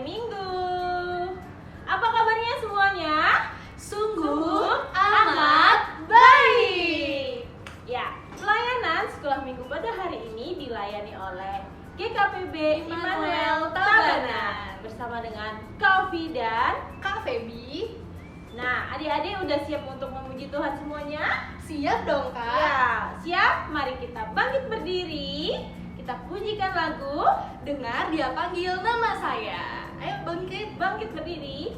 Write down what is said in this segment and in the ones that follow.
Minggu. Apa kabarnya semuanya? Sungguh amat baik. Ya, pelayanan sekolah minggu pada hari ini dilayani oleh GKPB Immanuel Tabanan bersama dengan Kak Ovi dan Kak Feby, nah, adik-adik udah siap untuk memuji Tuhan semuanya? siap dong Kak? Ya, siap. Mari kita bangkit berdiri. Kita pujikan lagu Dengar Dia Panggil Nama Saya. Ayo bangkit. Bangkit Berdiri.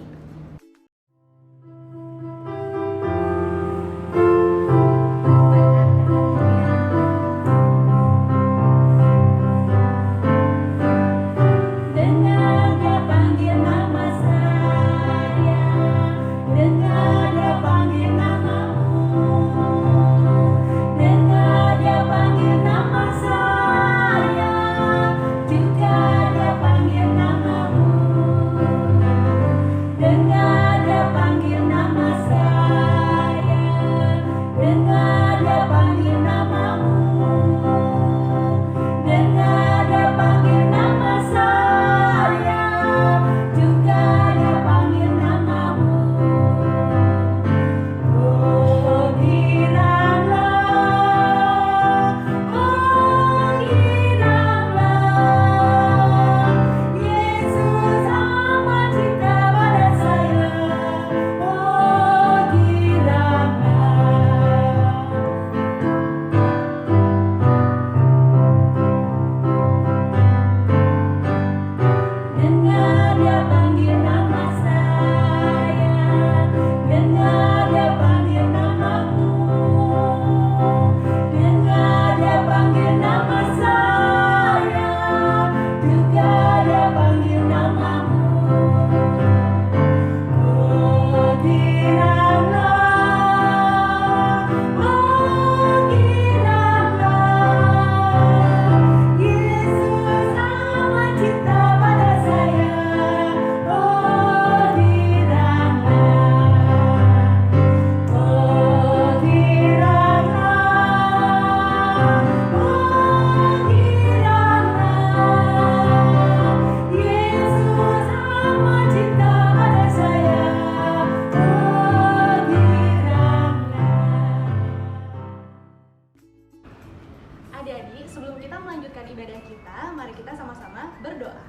Adik-adik, sebelum kita melanjutkan ibadah kita, mari kita sama-sama berdoa.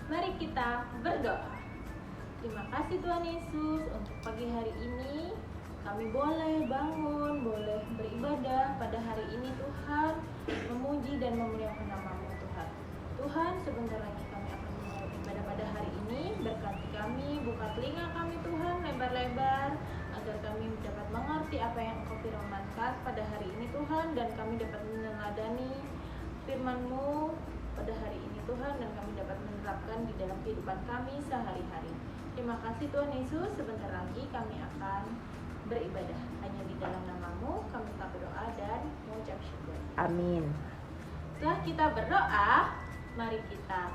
Mari kita berdoa. Terima kasih Tuhan Yesus untuk pagi hari ini. Kami boleh bangun, boleh beribadah pada hari ini Tuhan, memuji dan memuliakan nama-Mu Tuhan. Tuhan, sebentar lagi kami akan memulai ibadah pada hari ini. Berkati kami, buka telinga kami Tuhan lebar-lebar, agar kami dapat mengerti apa yang Engkau firmankan pada hari ini Tuhan, dan kami dapat meneladani firman-Mu pada hari ini Tuhan, dan kami dapat menerapkan di dalam kehidupan kami sehari-hari. Terima kasih Tuhan Yesus, sebentar lagi kami akan beribadah. Hanya di dalam nama-Mu kami telah berdoa dan mengucap syukur. Amin. Setelah kita berdoa, mari kita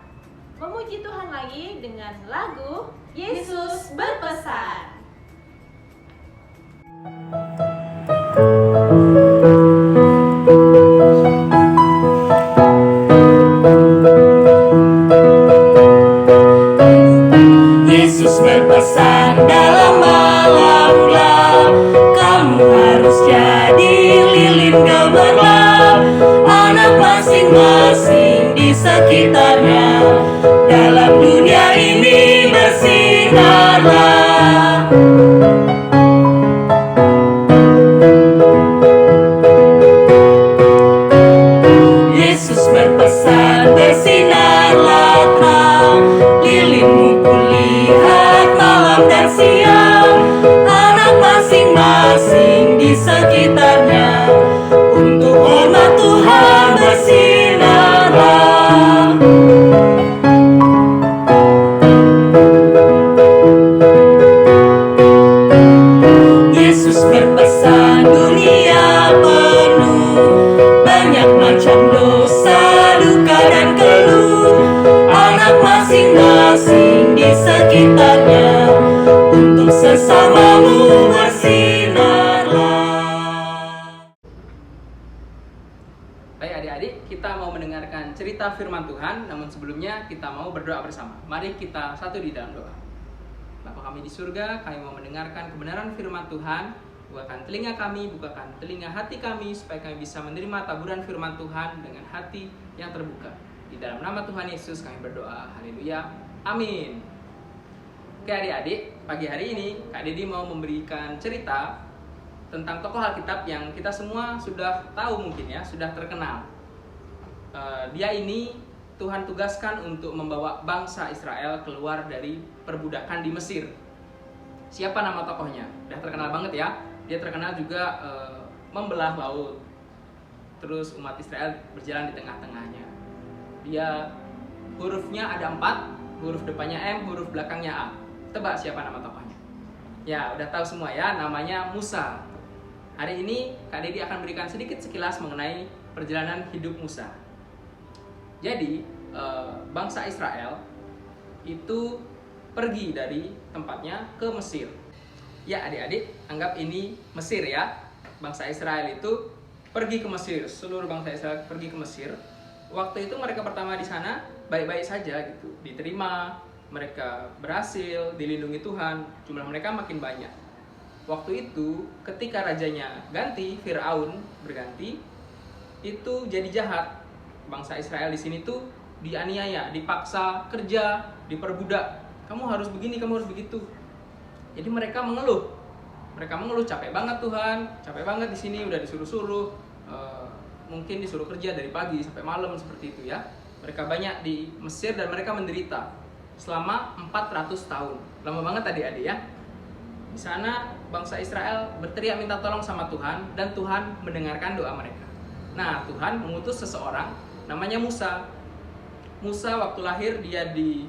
memuji Tuhan lagi dengan lagu Yesus Berpesan. Yesus berpesan dalam malam-malam, kamu harus jadi lilin gemerlap. Anak masing-masing di sekitarnya, dalam dunia ini bersinarlah. Yesus berpesan, bersinarlah terang, lilinmu kulihat malam dan siang. Anak masing-masing di sekitarnya, untuk hormat Tuhan bersinarlah. Yesus berpesan, dunia penuh banyak macam dosa, duka dan keluh. Anak masing-masing di sekitarnya, untuk sesamamu bersinarlah. adik-adik, kita mau mendengarkan cerita firman Tuhan. Namun sebelumnya kita mau berdoa bersama. Mari kita satu di dalam doa. Bapa kami di surga, kami mau mendengarkan kebenaran firman Tuhan. Bukakan telinga kami, bukakan telinga hati kami, supaya kami bisa menerima taburan firman Tuhan dengan hati yang terbuka. Di dalam nama Tuhan Yesus kami berdoa. Haleluya. Amin. Oke adik-adik, pagi hari ini Kak Dedi mau memberikan cerita tentang tokoh Alkitab yang kita semua sudah tahu mungkin ya, sudah terkenal. Dia ini Tuhan tugaskan untuk membawa bangsa Israel keluar dari perbudakan di Mesir. Siapa nama tokohnya? Udah terkenal banget ya. Dia terkenal juga membelah laut. Terus umat Israel berjalan di tengah-tengahnya. Dia hurufnya ada 4, huruf depannya M, huruf belakangnya A. Tebak siapa nama tokohnya? Ya, udah tahu semua ya, namanya Musa. Hari ini Kak Dedi akan berikan sedikit sekilas mengenai perjalanan hidup Musa. Jadi bangsa Israel itu pergi dari tempatnya ke Mesir. Ya adik-adik, anggap ini Mesir ya. Bangsa Israel itu pergi ke Mesir. Seluruh bangsa Israel pergi ke Mesir. Waktu itu mereka pertama di sana baik-baik saja gitu. Diterima, mereka berhasil, dilindungi Tuhan. Jumlah mereka makin banyak. Waktu itu ketika rajanya ganti, Firaun berganti, itu jadi jahat. Bangsa Israel di sini tuh dianiaya, dipaksa kerja, diperbudak. Kamu harus begini, kamu harus begitu. Jadi mereka mengeluh. Mereka mengeluh, capek banget Tuhan, capek banget di sini, udah disuruh-suruh. Mungkin disuruh kerja dari pagi sampai malam seperti itu ya. Mereka banyak di Mesir dan mereka menderita selama 400 tahun. Lama banget adik-adik ya. Di sana bangsa Israel berteriak minta tolong sama Tuhan dan Tuhan mendengarkan doa mereka. Nah, Tuhan mengutus seseorang namanya Musa. Musa waktu lahir dia di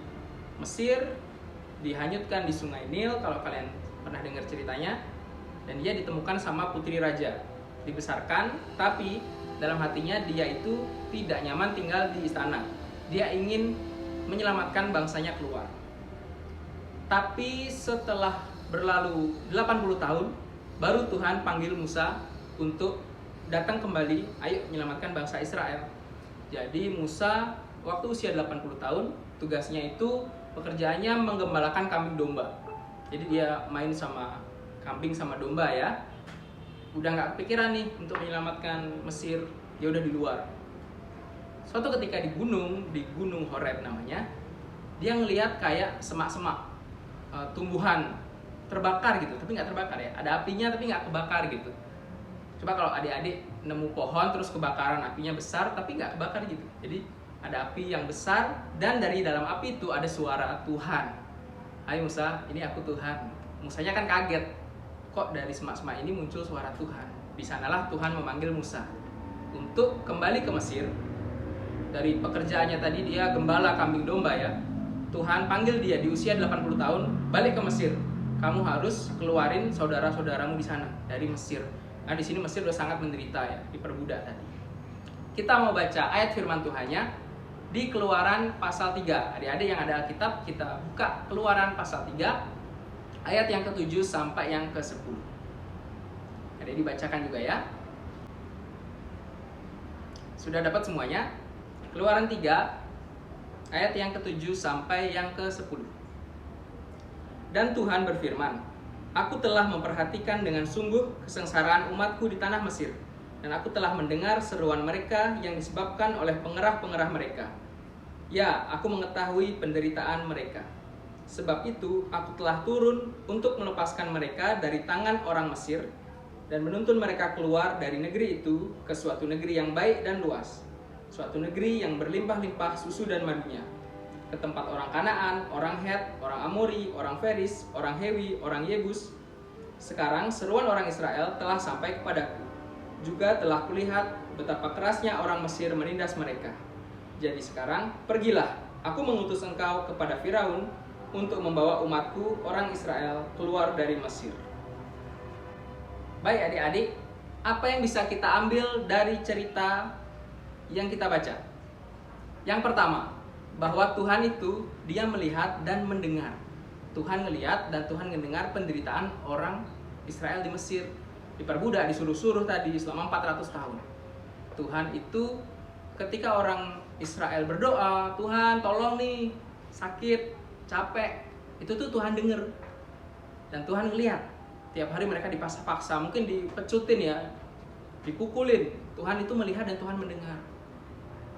Mesir, dihanyutkan di Sungai Nil kalau kalian pernah dengar ceritanya, dan dia ditemukan sama putri raja. Dibesarkan, tapi dalam hatinya dia itu tidak nyaman tinggal di istana. Dia ingin menyelamatkan bangsanya keluar. Tapi setelah berlalu 80 tahun, baru Tuhan panggil Musa untuk datang kembali, ayo menyelamatkan bangsa Israel. Jadi Musa waktu usia 80 tahun, tugasnya itu pekerjaannya menggembalakan kambing domba. Jadi dia main sama kambing sama domba ya. Udah gak kepikiran nih untuk menyelamatkan Mesir, dia udah di luar. Suatu ketika di Gunung Horeb namanya, dia ngelihat kayak semak-semak tumbuhan terbakar gitu, tapi nggak terbakar ya, ada apinya tapi nggak kebakar gitu. Coba kalau adik-adik nemu pohon terus kebakaran, apinya besar tapi nggak kebakar gitu. Jadi ada api yang besar dan dari dalam api itu ada suara Tuhan. Hai Musa, ini aku Tuhan. Musanya kan kaget, kok dari semak-semak ini muncul suara Tuhan. Di sanalah Tuhan memanggil Musa untuk kembali ke Mesir. Dari pekerjaannya tadi dia gembala kambing domba ya. Tuhan panggil dia di usia 80 tahun balik ke Mesir. Kamu harus keluarin saudara-saudaramu di sana dari Mesir. Nah di sini Mesir udah sangat menderita ya, diperbudak tadi. Kita mau baca ayat firman Tuhannya di Keluaran pasal 3. Adik-adik yang ada Alkitab, kita buka Keluaran pasal 3 ayat yang ke-7 sampai yang ke-10. Adik dibacakan juga ya. Sudah dapat semuanya? Keluaran 3 ayat yang ke-7 sampai yang ke-10. Dan Tuhan berfirman, aku telah memperhatikan dengan sungguh kesengsaraan umatku di tanah Mesir, dan aku telah mendengar seruan mereka yang disebabkan oleh pengerah-pengerah mereka. Ya, aku mengetahui penderitaan mereka. Sebab itu, aku telah turun untuk melepaskan mereka dari tangan orang Mesir, dan menuntun mereka keluar dari negeri itu ke suatu negeri yang baik dan luas, suatu negeri yang berlimpah-limpah susu dan madunya, ke tempat orang Kanaan, orang Het, orang Amori, orang Feris, orang Hewi, orang Yebus. Sekarang seruan orang Israel telah sampai kepadaku. Juga telah kulihat betapa kerasnya orang Mesir menindas mereka. Jadi sekarang pergilah, aku mengutus engkau kepada Firaun untuk membawa umatku orang Israel keluar dari Mesir. Baik adik-adik, apa yang bisa kita ambil dari cerita yang kita baca? Yang pertama, bahwa Tuhan itu dia melihat dan mendengar. Tuhan melihat dan Tuhan mendengar penderitaan orang Israel di Mesir, diperbudak, disuruh-suruh tadi selama 400 tahun. Tuhan itu ketika orang Israel berdoa, Tuhan tolong nih, sakit, capek, itu tuh Tuhan denger. Dan Tuhan ngeliat, tiap hari mereka dipaksa-paksa, mungkin dipecutin ya, dipukulin. Tuhan itu melihat dan Tuhan mendengar.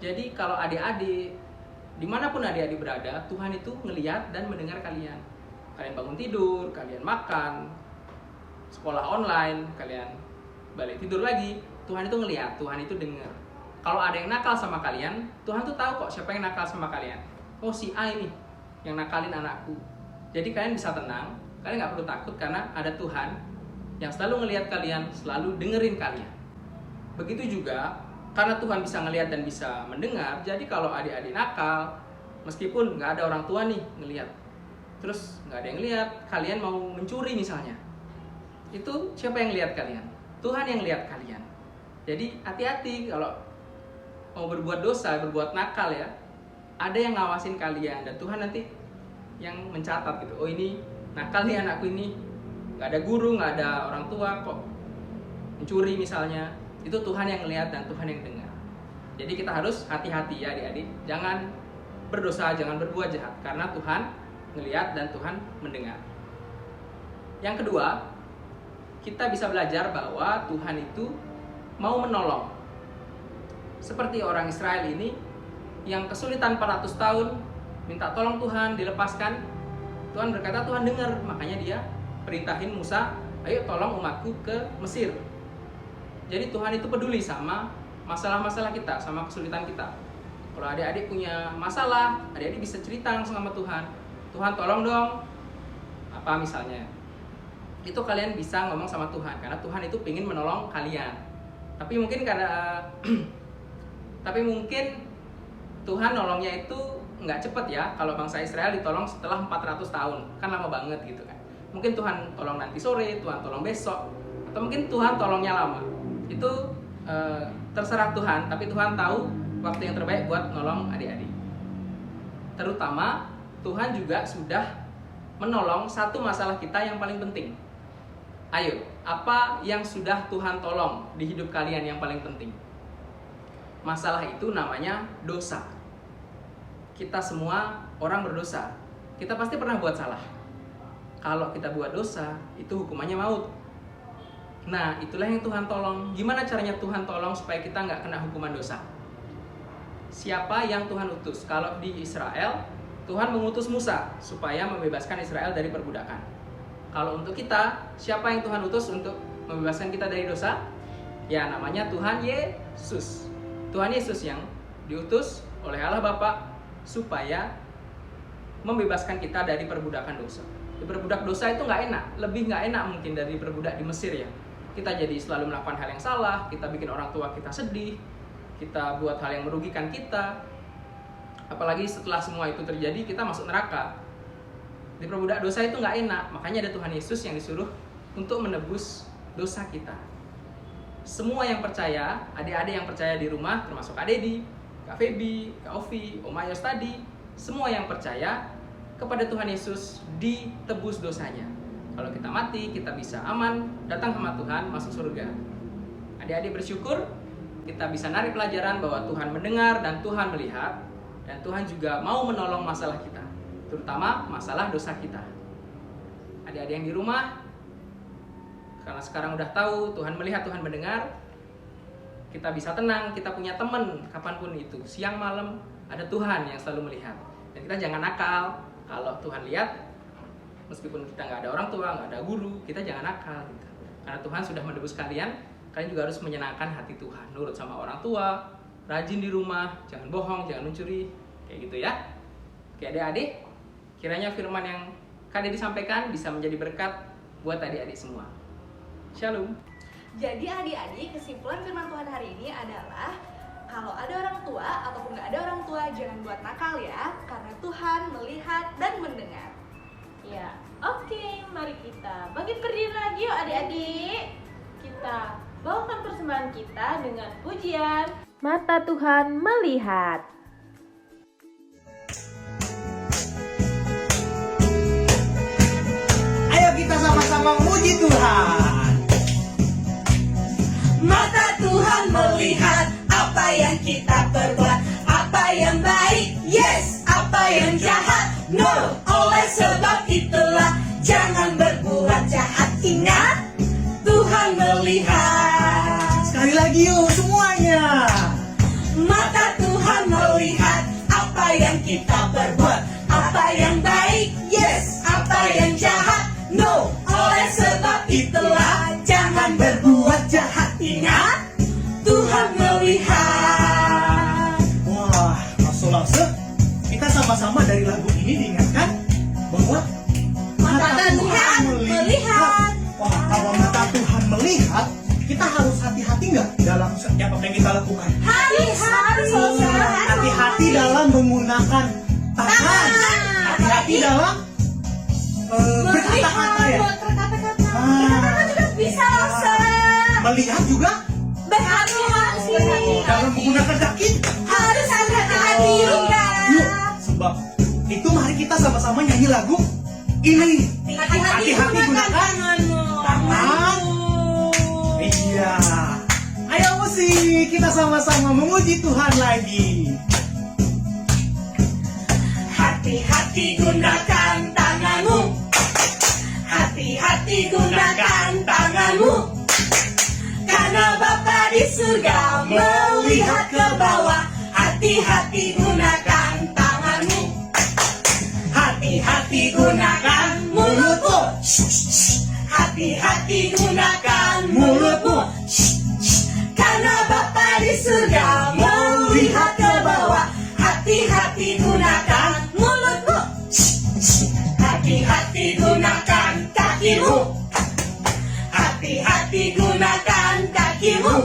Jadi kalau adik-adik, dimanapun adik-adik berada, Tuhan itu ngeliat dan mendengar kalian. Kalian bangun tidur, kalian makan, sekolah online, kalian balik tidur lagi, Tuhan itu ngeliat, Tuhan itu dengar. Kalau ada yang nakal sama kalian, Tuhan tuh tahu kok siapa yang nakal sama kalian. Oh, si A ini yang nakalin anakku. Jadi kalian bisa tenang, kalian nggak perlu takut karena ada Tuhan yang selalu ngelihat kalian, selalu dengerin kalian. Begitu juga karena Tuhan bisa ngelihat dan bisa mendengar. Jadi kalau adik-adik nakal, meskipun nggak ada orang tua nih ngelihat, terus nggak ada yang lihat, kalian mau mencuri misalnya, itu siapa yang lihat kalian? Tuhan yang lihat kalian. Jadi hati-hati kalau mau berbuat dosa, berbuat nakal ya, ada yang ngawasin kalian dan Tuhan nanti yang mencatat gitu. Oh, ini nakal nih anakku ini, nggak ada guru, nggak ada orang tua kok mencuri misalnya. Itu Tuhan yang lihat dan Tuhan yang dengar. Jadi kita harus hati-hati ya adik-adik, jangan berdosa, jangan berbuat jahat, karena Tuhan ngelihat dan Tuhan mendengar. Yang kedua, kita bisa belajar bahwa Tuhan itu mau menolong. Seperti orang Israel ini yang kesulitan 400 tahun, minta tolong Tuhan, dilepaskan. Tuhan berkata, Tuhan dengar, makanya dia perintahin Musa, ayo tolong umatku ke Mesir. Jadi Tuhan itu peduli sama masalah-masalah kita, sama kesulitan kita. Kalau adik-adik punya masalah, adik-adik bisa cerita langsung sama Tuhan. Tuhan tolong dong, apa misalnya. Itu kalian bisa ngomong sama Tuhan, karena Tuhan itu pengen menolong kalian. Tapi mungkin Tuhan nolongnya itu nggak cepet ya. Kalau bangsa Israel ditolong setelah 400 tahun, kan lama banget gitu kan. Mungkin Tuhan tolong nanti sore, Tuhan tolong besok, atau mungkin Tuhan tolongnya lama. Itu terserah Tuhan, tapi Tuhan tahu waktu yang terbaik buat nolong adik-adik. Terutama Tuhan juga sudah menolong satu masalah kita yang paling penting. Ayo, apa yang sudah Tuhan tolong di hidup kalian yang paling penting? Masalah itu namanya dosa. Kita semua orang berdosa. Kita pasti pernah buat salah. Kalau kita buat dosa, itu hukumannya maut. Nah, itulah yang Tuhan tolong. Gimana caranya Tuhan tolong supaya kita nggak kena hukuman dosa? Siapa yang Tuhan utus? Kalau di Israel, Tuhan mengutus Musa supaya membebaskan Israel dari perbudakan. Kalau untuk kita, siapa yang Tuhan utus untuk membebaskan kita dari dosa? Ya, namanya Tuhan Yesus. Tuhan Yesus yang diutus oleh Allah Bapa supaya membebaskan kita dari perbudakan dosa. Berbudak dosa itu nggak enak, lebih nggak enak mungkin dari berbudak di Mesir ya. Kita jadi selalu melakukan hal yang salah, kita bikin orang tua kita sedih, kita buat hal yang merugikan kita. Apalagi setelah semua itu terjadi, kita masuk neraka. Di perbudak dosa itu nggak enak, makanya ada Tuhan Yesus yang disuruh untuk menebus dosa kita. Semua yang percaya, adik-adik yang percaya di rumah, termasuk Kak Dedi, Kak Feby, Kak Ovi, Om Ayos tadi, semua yang percaya kepada Tuhan Yesus ditebus dosanya. Kalau kita mati, kita bisa aman, datang sama Tuhan, masuk surga. Adik-adik bersyukur, kita bisa narik pelajaran bahwa Tuhan mendengar dan Tuhan melihat, dan Tuhan juga mau menolong masalah kita, terutama masalah dosa kita. Adik-adik yang di rumah, karena sekarang udah tahu Tuhan melihat, Tuhan mendengar, kita bisa tenang, kita punya teman kapanpun itu, siang malam ada Tuhan yang selalu melihat. Dan kita jangan nakal, kalau Tuhan lihat, meskipun kita nggak ada orang tua, nggak ada guru, kita jangan nakal gitu. Karena Tuhan sudah menebus kalian, kalian juga harus menyenangkan hati Tuhan, nurut sama orang tua, rajin di rumah, jangan bohong, jangan mencuri, kayak gitu ya. Oke adik-adik, kiranya firman yang Kak Dedi sampaikan bisa menjadi berkat buat adik-adik semua. Shalom. Jadi adik-adik, kesimpulan firman Tuhan hari ini adalah kalau ada orang tua ataupun nggak ada orang tua, jangan buat nakal ya, karena Tuhan melihat dan mendengar. Ya, oke, mari kita bangkit berdiri lagi yuk adik-adik. Kita bawakan persembahan kita dengan pujian Mata Tuhan Melihat. Ayo kita sama-sama memuji Tuhan. Mata Tuhan melihat apa yang kita perlu. sebab itulah jangan berbuat jahat. Ingat, Tuhan melihat. Sekali lagi yuk semuanya. Mata Tuhan melihat apa yang kita perbuat, apa yang baik, yes, apa yang jahat, no. Oleh sebab itulah jangan berbuat jahat. Ingat, Tuhan melihat. Wah, langsung kita sama-sama dari lagu ini diingatkan bahwa Mata Tuhan melihat. Wah, kalau mata Tuhan melihat, kita harus hati-hati nggak dalam setiap apa yang kita lakukan? Harus. Hati-hati dalam menggunakan tangan. Hati-hati dalam berkata-kata ya. Berkata-kata juga bisa loh. Melihat juga Berhati-hati. dalam menggunakan kaki. Harus hati-hati juga. Yuk, sebab itu mari kita sama-sama nyanyi lagu ini. Hati-hati gunakan tanganmu. Tangan. Iya. Ayo musik, kita sama-sama memuji Tuhan lagi. Hati-hati gunakan tanganmu. Hati-hati gunakan tanganmu. Karena Bapa di surga melihat ke bawah. Hati-hati gunakan tanganmu. Hati-hati gunakan mulutmu. Hati-hati gunakan mulutmu. Karena Bapa di surga melihat ke bawah. Hati-hati gunakan mulutmu. Hati-hati gunakan kakimu. Hati-hati gunakan kakimu.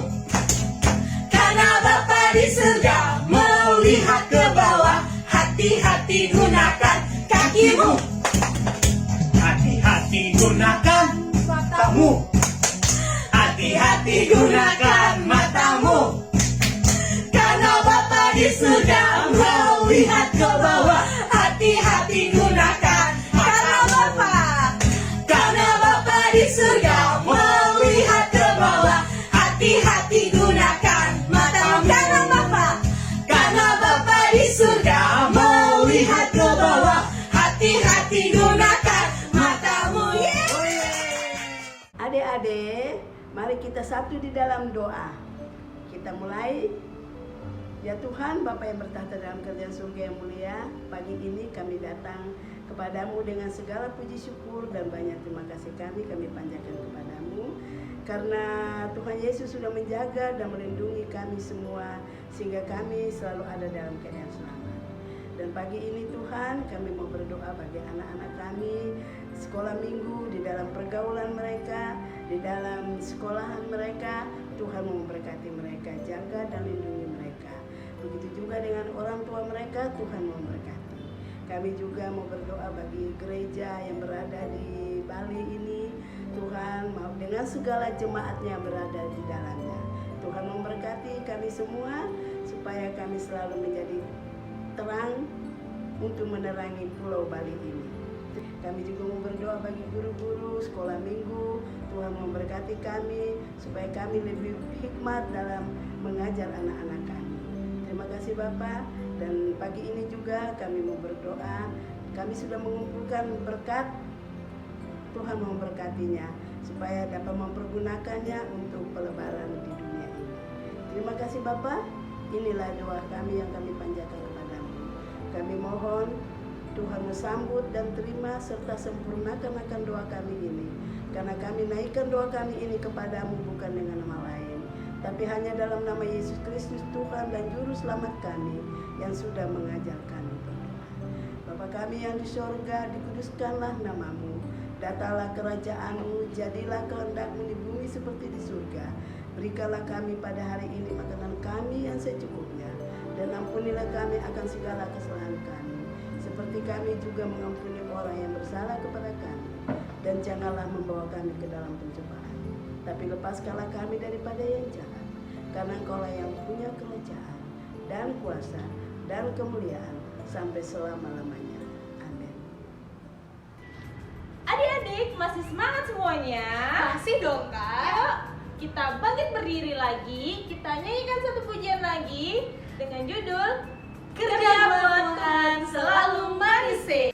Karena Bapa di surga melihat ke bawah. Hati-hati gunakan kakimu. Hati-hati gunakan matamu. Hati-hati gunakan matamu. Karena Bapa di surga melihat ke bawah. Hati-hati gunakan. Karena Bapa di surga melihat ke bawah. Hati-hati gunakan matamu. Karena Bapa di surga melihat ke bawah. Hati-hati gunakan matamu. Adik-adik, mari kita satu di dalam doa. Kita mulai. Ya Tuhan, Bapa yang bertahta dalam kerajaan surga yang mulia, pagi ini kami datang kepadamu dengan segala puji syukur dan banyak terima kasih kami panjatkan kepadamu. Karena Tuhan Yesus sudah menjaga dan melindungi kami semua, sehingga kami selalu ada dalam keadaan selamat. Dan pagi ini Tuhan, kami mau berdoa bagi anak-anak kami, sekolah minggu, di dalam pergaulan mereka, di dalam sekolahan mereka. Tuhan mau memberkati mereka, jaga dan lindungi mereka. Begitu juga dengan orang tua mereka, Tuhan mau memberkati. Kami juga mau berdoa bagi gereja yang berada di Bali ini. Tuhan mau dengan segala jemaatnya berada di dalamnya. Tuhan memberkati kami semua supaya kami selalu menjadi terang untuk menerangi pulau Bali ini. Kami juga mau berdoa bagi guru-guru sekolah minggu. Tuhan memberkati kami supaya kami lebih hikmat dalam mengajar anak-anak kami. Terima kasih Bapak. Dan pagi ini juga kami mau berdoa. Kami sudah mengumpulkan berkat. Tuhan memberkatinya supaya dapat mempergunakannya untuk pelebaran di dunia ini. Terima kasih Bapak. Inilah doa kami yang kami panjatkan kepadamu. Kami mohon Tuhan sambut dan terima serta sempurnakan akan doa kami ini. Karena kami naikkan doa kami ini kepadamu bukan dengan nama lain, tapi hanya dalam nama Yesus Kristus Tuhan dan Juru Selamat kami yang sudah mengajar kami berdoa. Bapa kami yang di sorga, dikuduskanlah namamu. Datanglah kerajaanmu, jadilah kehendakmu di bumi seperti di surga. Berikanlah kami pada hari ini makanan kami yang secukupnya. Dan ampunilah kami akan segala kesalahan kami, seperti kami juga mengampuni orang yang bersalah kepada kami. Dan janganlah membawa kami ke dalam pencobaan, tapi lepaskanlah kami daripada yang jahat. Karena Engkaulah yang punya kerajaan dan kuasa dan kemuliaan sampai selama-lamanya. Amin. Adik-adik, masih semangat semuanya? Masih dong Kak. Ayo, kita bangkit berdiri lagi. Kita nyanyikan satu pujian lagi dengan 'Kerja buat Tuhan selalu manis'.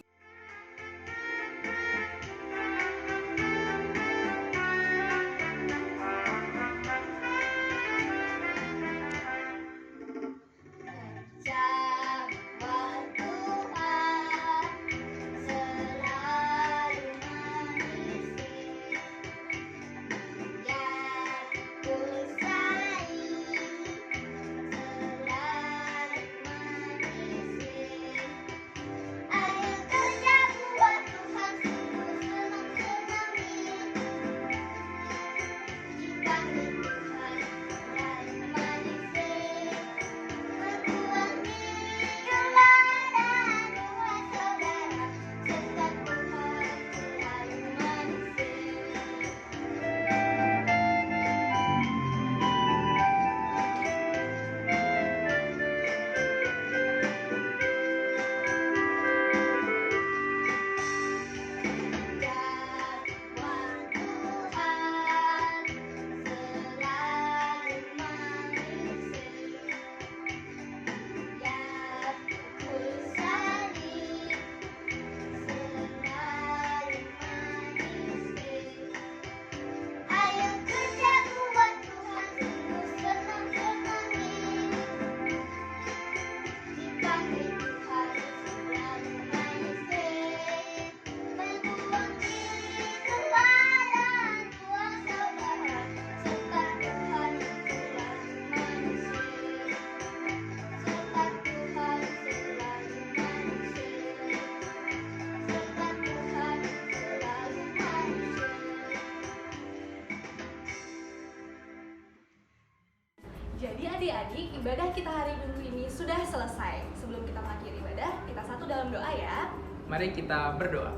adik-adik, ibadah kita hari Minggu ini sudah selesai. Sebelum kita mengakhiri ibadah, kita satu dalam doa ya. Mari kita berdoa.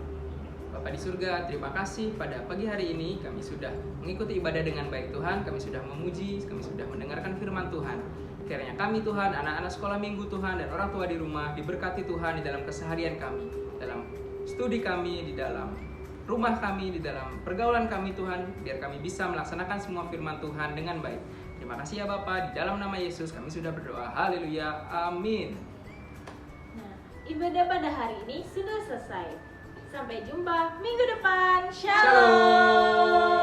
Bapa di surga, terima kasih pada pagi hari ini kami sudah mengikuti ibadah dengan baik Tuhan. Kami sudah memuji, kami sudah mendengarkan firman Tuhan. Kiranya kami Tuhan, anak-anak sekolah minggu Tuhan, dan orang tua di rumah diberkati Tuhan di dalam keseharian kami, dalam studi kami, di dalam rumah kami, di dalam pergaulan kami Tuhan, biar kami bisa melaksanakan semua firman Tuhan dengan baik. Terima kasih ya Bapa, di dalam nama Yesus kami sudah berdoa. Haleluya, amin. Nah, ibadah pada hari ini sudah selesai. Sampai jumpa minggu depan. Shalom.